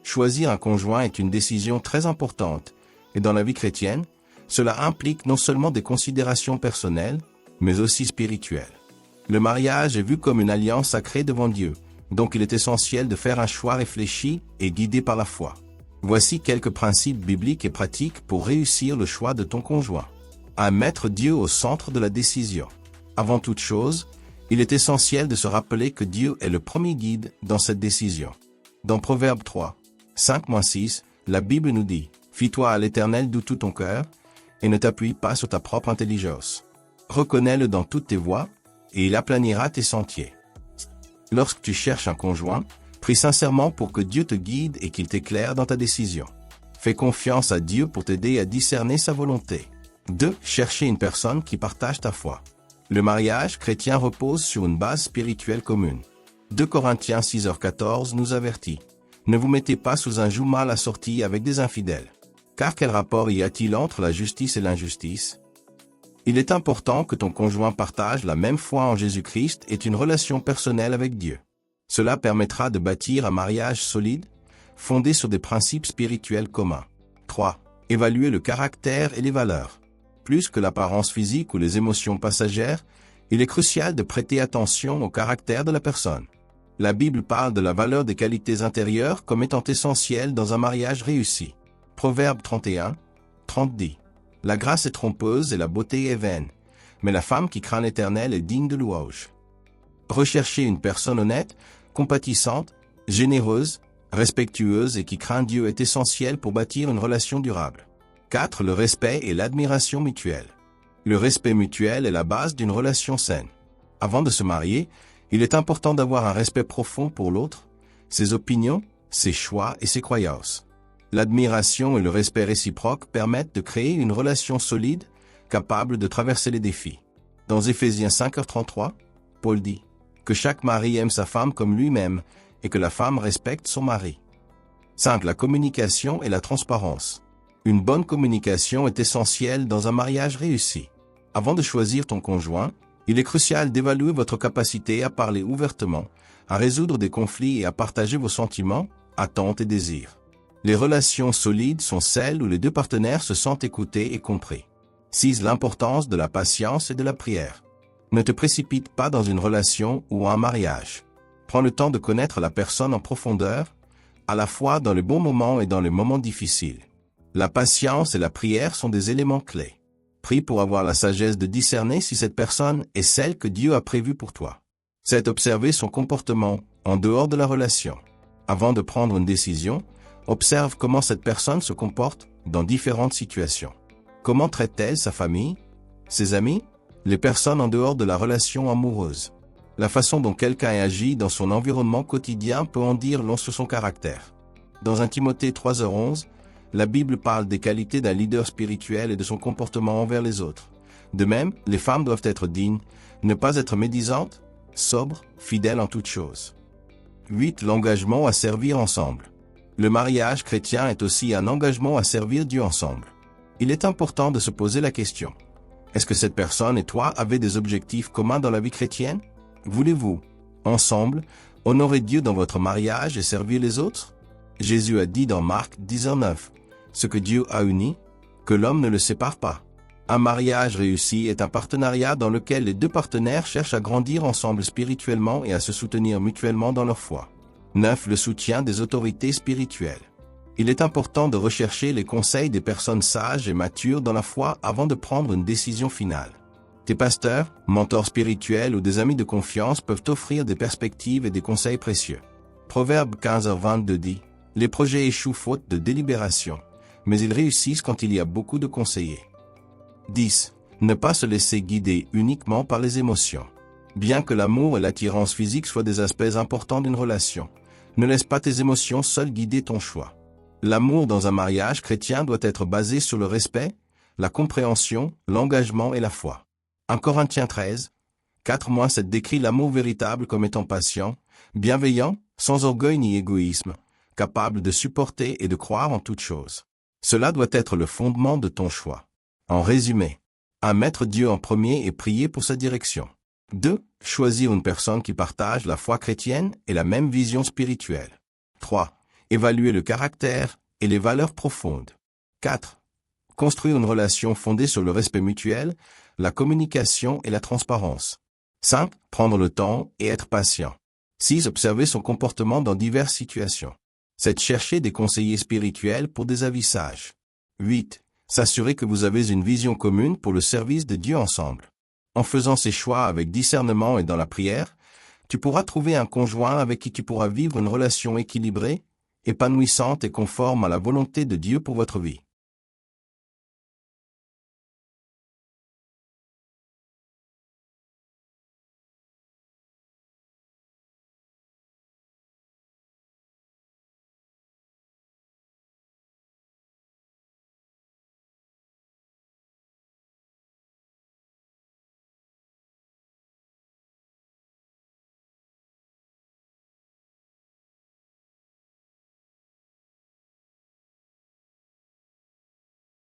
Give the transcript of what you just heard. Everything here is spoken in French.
Choisir un conjoint est une décision très importante, et dans la vie chrétienne, cela implique non seulement des considérations personnelles, mais aussi spirituelles. Le mariage est vu comme une alliance sacrée devant Dieu, donc il est essentiel de faire un choix réfléchi et guidé par la foi. Voici quelques principes bibliques et pratiques pour réussir le choix de ton conjoint. À mettre Dieu au centre de la décision. Avant toute chose, il est essentiel de se rappeler que Dieu est le premier guide dans cette décision. Dans Proverbe 3, 5-6, la Bible nous dit « Fie-toi à l'Éternel de tout ton cœur, et ne t'appuie pas sur ta propre intelligence. Reconnais-le dans toutes tes voies, et il aplanira tes sentiers. » Lorsque tu cherches un conjoint, prie sincèrement pour que Dieu te guide et qu'il t'éclaire dans ta décision. Fais confiance à Dieu pour t'aider à discerner sa volonté. 2. Chercher une personne qui partage ta foi. Le mariage chrétien repose sur une base spirituelle commune. 2 Corinthiens 6h14 nous avertit. Ne vous mettez pas sous un joug mal assorti avec des infidèles. Car quel rapport y a-t-il entre la justice et l'injustice? Il est important que ton conjoint partage la même foi en Jésus-Christ et une relation personnelle avec Dieu. Cela permettra de bâtir un mariage solide, fondé sur des principes spirituels communs. 3. Évaluer le caractère et les valeurs. Plus que l'apparence physique ou les émotions passagères, il est crucial de prêter attention au caractère de la personne. La Bible parle de la valeur des qualités intérieures comme étant essentielle dans un mariage réussi. Proverbe 31, 30 dit « La grâce est trompeuse et la beauté est vaine, mais la femme qui craint l'Éternel est digne de louange. » Recherchez une personne honnête, compatissante, généreuse, respectueuse et qui craint Dieu est essentiel pour bâtir une relation durable. 4. Le respect et l'admiration mutuelle. Le respect mutuel est la base d'une relation saine. Avant de se marier, il est important d'avoir un respect profond pour l'autre, ses opinions, ses choix et ses croyances. L'admiration et le respect réciproque permettent de créer une relation solide, capable de traverser les défis. Dans Éphésiens 5h33, Paul dit que chaque mari aime sa femme comme lui-même et que la femme respecte son mari. 5. La communication et la transparence. Une bonne communication est essentielle dans un mariage réussi. Avant de choisir ton conjoint, il est crucial d'évaluer votre capacité à parler ouvertement, à résoudre des conflits et à partager vos sentiments, attentes et désirs. Les relations solides sont celles où les deux partenaires se sentent écoutés et compris. 6. L'importance de la patience et de la prière. Ne te précipite pas dans une relation ou un mariage. Prends le temps de connaître la personne en profondeur, à la fois dans les bons moments et dans les moments difficiles. La patience et la prière sont des éléments clés. Prie pour avoir la sagesse de discerner si cette personne est celle que Dieu a prévue pour toi. 7. Observer son comportement en dehors de la relation. Avant de prendre une décision, observe comment cette personne se comporte dans différentes situations. Comment traite-t-elle sa famille, ses amis, les personnes en dehors de la relation amoureuse? La façon dont quelqu'un agit dans son environnement quotidien peut en dire long sur son caractère. Dans 1 Timothée 3h11, la Bible parle des qualités d'un leader spirituel et de son comportement envers les autres. De même, les femmes doivent être dignes, ne pas être médisantes, sobres, fidèles en toutes choses. 8. L'engagement à servir ensemble. Le mariage chrétien est aussi un engagement à servir Dieu ensemble. Il est important de se poser la question. Est-ce que cette personne et toi avez des objectifs communs dans la vie chrétienne? Voulez-vous, ensemble, honorer Dieu dans votre mariage et servir les autres? Jésus a dit dans Marc 10:9, « Ce que Dieu a uni, que l'homme ne le sépare pas. » Un mariage réussi est un partenariat dans lequel les deux partenaires cherchent à grandir ensemble spirituellement et à se soutenir mutuellement dans leur foi. 9. Le soutien des autorités spirituelles. Il est important de rechercher les conseils des personnes sages et matures dans la foi avant de prendre une décision finale. Tes pasteurs, mentors spirituels ou des amis de confiance peuvent t'offrir des perspectives et des conseils précieux. Proverbe 15h22 dit « Les projets échouent faute de délibération, mais ils réussissent quand il y a beaucoup de conseillers. » 10. Ne pas se laisser guider uniquement par les émotions. Bien que l'amour et l'attirance physique soient des aspects importants d'une relation, ne laisse pas tes émotions seules guider ton choix. L'amour dans un mariage chrétien doit être basé sur le respect, la compréhension, l'engagement et la foi. 1 Corinthiens 13, 4-7 décrit l'amour véritable comme étant patient, bienveillant, sans orgueil ni égoïsme, capable de supporter et de croire en toutes choses. Cela doit être le fondement de ton choix. En résumé, 1. Mettre Dieu en premier et prier pour sa direction. 2. Choisir une personne qui partage la foi chrétienne et la même vision spirituelle. 3. Évaluer le caractère et les valeurs profondes. 4. Construire une relation fondée sur le respect mutuel, la communication et la transparence. 5. Prendre le temps et être patient. 6. Observer son comportement dans diverses situations. 7. Chercher des conseillers spirituels pour des avis sages. 8. S'assurer que vous avez une vision commune pour le service de Dieu ensemble. En faisant ces choix avec discernement et dans la prière, tu pourras trouver un conjoint avec qui tu pourras vivre une relation équilibrée, épanouissante et conforme à la volonté de Dieu pour votre vie.